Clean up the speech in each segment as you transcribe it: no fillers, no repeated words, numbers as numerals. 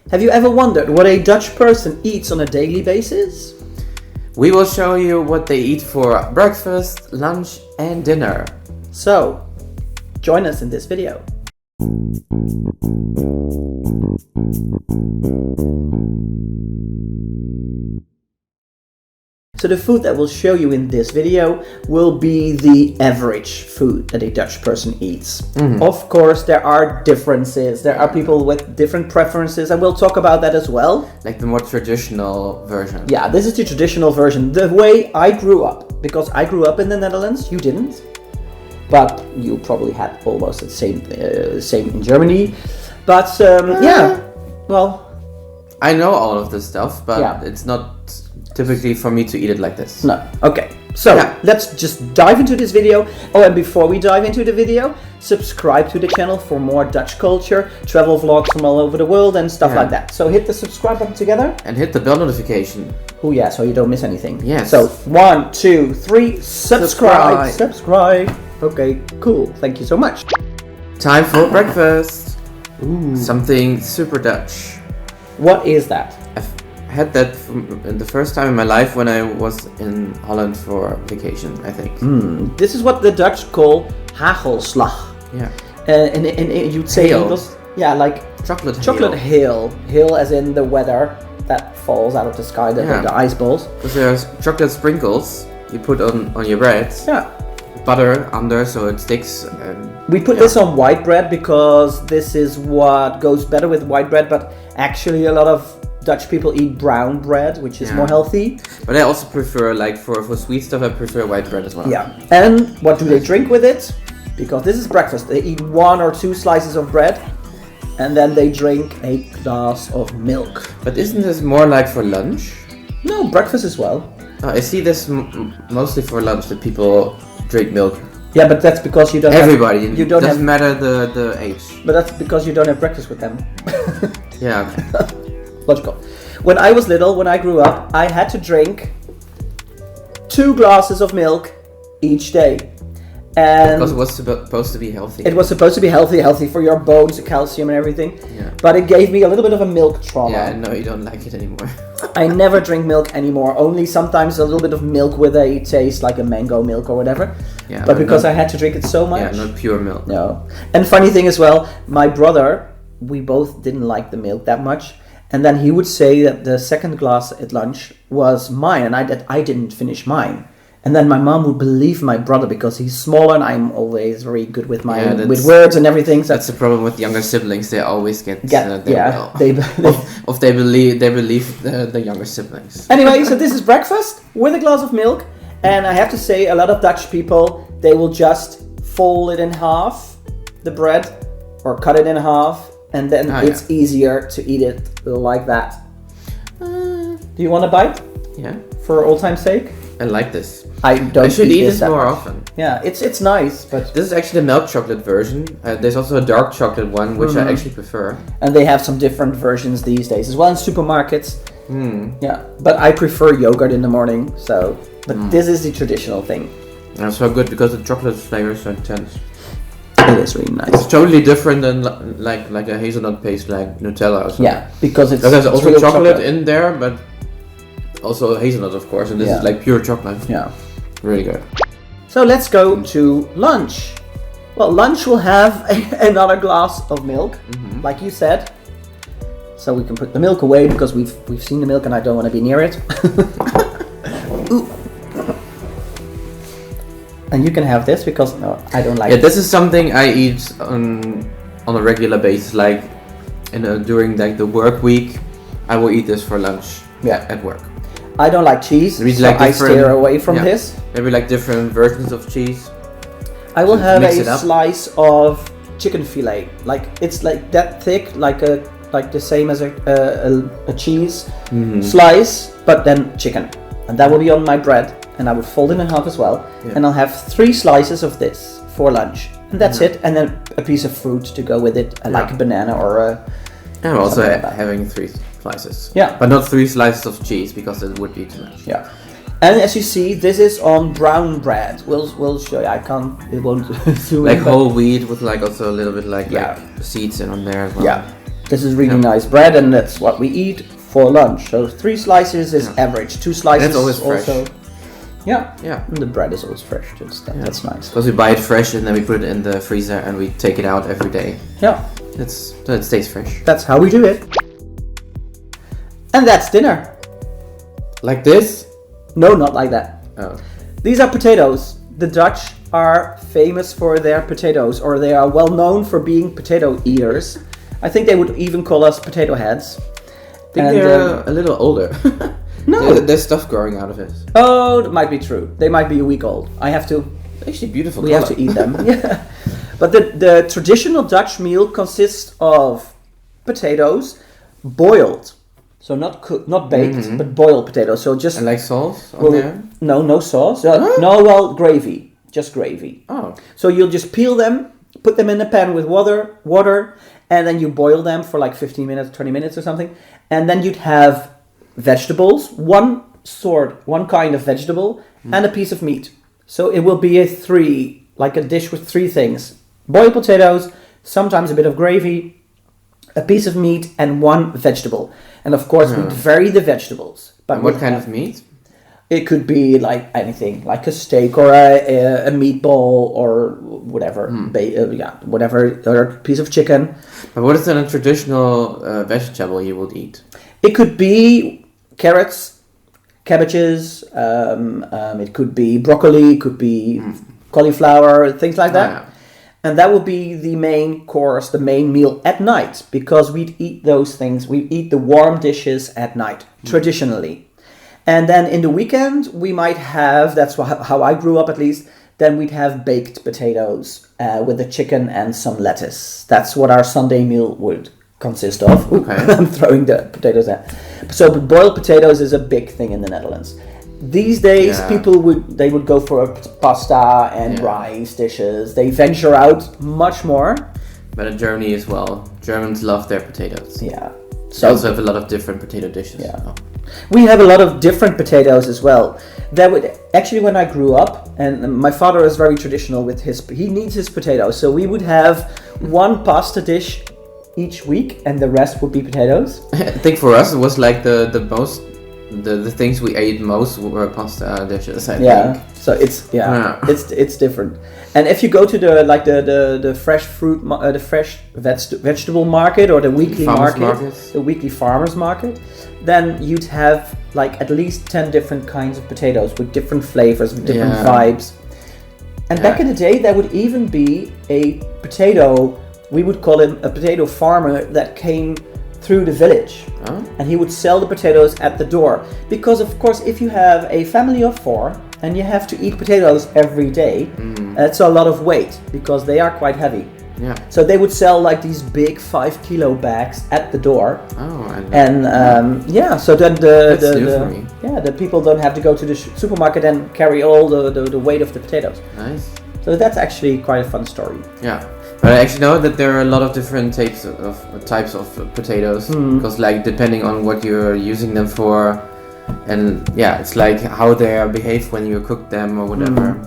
Have you ever wondered what a Dutch person eats on a daily basis? We will show you what they eat for breakfast, lunch and dinner. So, join us in this video. So the food that we'll show you in this video will be the average food that a Dutch person eats. Of course, there are differences. There are people with different preferences, and we'll talk about that as well. Like the more traditional version. Yeah, this is the traditional version. The way I grew up, because I grew up in the Netherlands, you didn't. But you probably had almost the same in Germany. But yeah, well... I know all of this stuff, but yeah. It's not typically for me to eat it like this. No. Okay. So let's just dive into this video. Oh, and before we dive into the video, subscribe to the channel for more Dutch culture, travel vlogs from all over the world and stuff like that. So hit the subscribe button together. And hit the bell notification. Oh yeah, so you don't miss anything. Yes. So 1, 2, 3, subscribe. Subscribe. Okay, cool. Thank you so much. Time for breakfast. Ooh. Something super Dutch. What is that? I've had that the first time in my life when I was in Holland for vacation, I think. This is what the Dutch call hagelslag. Yeah. And you'd say Hail. English, yeah, like chocolate hail. Hail as in the weather that falls out of the sky, the ice balls. Because there's chocolate sprinkles you put on your bread. Yeah. Butter under so it sticks. We put this on white bread because this is what goes better with white bread, but actually a lot of Dutch people eat brown bread, which is more healthy. But I also prefer, like for sweet stuff, I prefer white bread as well. Yeah. And what do they drink with it? Because this is breakfast. They eat 1 or 2 slices of bread and then they drink a glass of milk. But isn't this more like for lunch? No, breakfast as well. I see this mostly for lunch, that people drink milk. Yeah, but that's because you don't Everybody. You don't doesn't matter the age. But that's because you don't have breakfast with them. Yeah. Logical. When I was little, when I grew up, I had to drink 2 glasses of milk each day. And because it was supposed to be healthy. It was supposed to be healthy for your bones, calcium and everything. Yeah. But it gave me a little bit of a milk trauma. Yeah, no, you don't like it anymore. I never drink milk anymore. Only sometimes a little bit of milk with a taste like a mango milk or whatever. Yeah. But because I had to drink it so much. Yeah, not pure milk. No. And funny thing as well, my brother, we both didn't like the milk that much. And then he would say that the second glass at lunch was mine, and I didn't finish mine. And then my mom would believe my brother because he's smaller, and I'm always very good with with words and everything. So that's the problem with younger siblings; they always get they believe the younger siblings. Anyway, so this is breakfast with a glass of milk, and I have to say, a lot of Dutch people, they will just fold it in half, the bread, or cut it in half. And then it's easier to eat it like that. Do you want a bite? Yeah. For old time's sake? I like this. I should eat this more often. Yeah, it's nice, but this is actually the milk chocolate version. There's also a dark chocolate one, which I actually prefer. And they have some different versions these days as well in supermarkets. Yeah, but I prefer yogurt in the morning. So, but this is the traditional thing. And it's so good because the chocolate flavor is so intense. It is really nice. It's totally different than like a hazelnut paste like Nutella or something. Yeah, because there's also chocolate in there, but also hazelnut, of course, and this is like pure chocolate. Yeah. Really good. So let's go to lunch. Well, lunch will have another glass of milk, like you said. So we can put the milk away because we've seen the milk and I don't want to be near it. Ooh. And you can have this because I don't like it. Yeah, this is something I eat on a regular basis. Like during like the work week, I will eat this for lunch. At work. I don't like cheese, so I steer away from this. Maybe like different versions of cheese. I will have a slice of chicken fillet. Like it's like that thick, like the same as a cheese slice, but then chicken, and that will be on my bread. And I would fold it in half as well. Yeah. And I'll have 3 slices of this for lunch. And that's it. And then a piece of fruit to go with it, like a banana or a... I'm also having 3 slices. Yeah. But not 3 slices of cheese because it would be too much. Yeah. And as you see, this is on brown bread. We'll show you. It won't zoom like in. Whole wheat with like also a little bit like seeds in on there as well. Yeah. This is really nice bread, and that's what we eat for lunch. So 3 slices is average. 2 slices and it's always fresh. Also. Yeah. And the bread is always fresh. That's nice. Because we buy it fresh and then we put it in the freezer and we take it out every day. Yeah. So it stays fresh. That's how we do it. And that's dinner. Like this? No, not like that. Oh. These are potatoes. The Dutch are famous for their potatoes, or they are well known for being potato eaters. I think they would even call us potato heads. I think they're a little older. No. There's stuff growing out of it. Oh, that might be true. They might be a week old. Actually beautiful We color. have to eat them. Yeah. But the traditional Dutch meal consists of potatoes boiled. So not cooked, not baked, but boiled potatoes. So just... And like sauce on there? No sauce. Gravy. Just gravy. Oh. So you'll just peel them, put them in a pan with water, and then you boil them for like 15 minutes, 20 minutes or something. And then you'd have vegetables, one kind of vegetable, and a piece of meat. So it will be a dish with 3 things. Boiled potatoes, sometimes a bit of gravy, a piece of meat, and 1 vegetable. And of course, we'd vary the vegetables. But what kind of meat? It could be like anything, like a steak or a meatball or whatever, whatever, or a piece of chicken. But what is then a traditional vegetable you would eat? It could be carrots, cabbages, it could be broccoli, it could be cauliflower, things like that. Yeah. And that would be the main course, the main meal at night, because we'd eat those things. We eat the warm dishes at night, traditionally. And then in the weekend, we might have, that's how I grew up at least, then we'd have baked potatoes with the chicken and some lettuce. That's what our Sunday meal would consist of. Okay. I'm throwing the potatoes out. So boiled potatoes is a big thing in the Netherlands. These days, people would go for pasta and rice dishes. They venture out much more. But in Germany as well, Germans love their potatoes. Yeah. So they also have a lot of different potato dishes. Yeah. Oh. We have a lot of different potatoes as well. That would actually, when I grew up, and my father is very traditional with he needs his potatoes. So we would have 1 pasta dish each week, and the rest would be potatoes. I think for us it was like the things we ate most were pasta dishes. I think. So it's different. And if you go to the fresh fruit, the fresh vegetable market or the weekly the weekly farmers market, then you'd have like at least 10 different kinds of potatoes with different flavors, with different vibes. And back in the day, there would even be a potato. We would call him a potato farmer that came through the village, and he would sell the potatoes at the door, because of course if you have a family of 4 and you have to eat potatoes every day, that's a lot of weight because they are quite heavy. So they would sell like these big 5 kilo bags at the door. So then the people don't have to go to the supermarket and carry all the weight of the potatoes. Nice. So that's actually quite a fun story. But I actually know that there are a lot of different types of potatoes, because like depending on what you're using them for, and it's like how they behave when you cook them or whatever.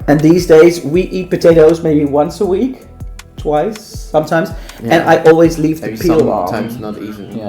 And these days we eat potatoes maybe once a week, twice sometimes, and I always leave the peel on. Sometimes not even.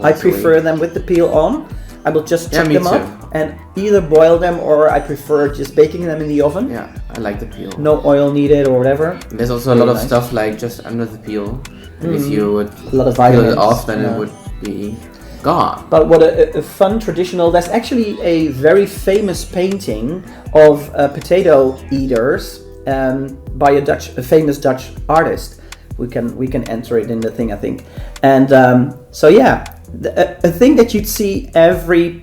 I prefer them with the peel on. I will just chop them up and either boil them, or I prefer just baking them in the oven. I like the peel. No oil needed or whatever. There's also a lot of stuff like just under the peel. And if you would a lot of peel it off, then it would be gone. But what a fun traditional... There's actually a very famous painting of potato eaters by a famous Dutch artist. We can enter it in the thing, I think. And a thing that you'd see every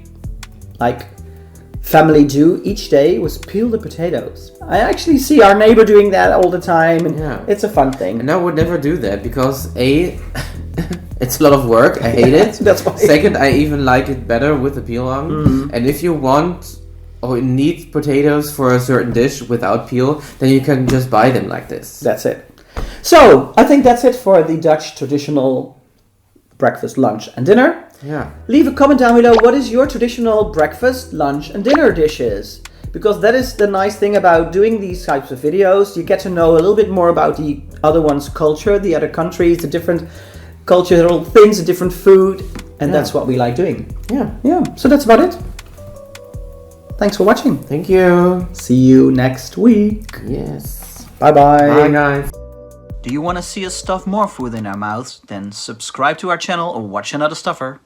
family do each day was peel the potatoes. I actually see our neighbor doing that all the time, and it's a fun thing. And I would never do that because it's a lot of work. I hate it. That's why. Second, I even like it better with the peel on. And if you want or need potatoes for a certain dish without peel, then you can just buy them like this. That's it. So I think that's it for the Dutch traditional breakfast, lunch, and dinner. Leave a comment down below. What is your traditional breakfast, lunch, and dinner dishes? Because that is the nice thing about doing these types of videos. You get to know a little bit more about the other one's culture, the other countries, the different cultural things, a different food, and that's what we like doing. Yeah. So that's about it. Thanks for watching. Thank you. See you next week. Yes. Bye-bye. Bye, guys. Do you want to see us stuff more food in our mouths? Then subscribe to our channel or watch another STUFR.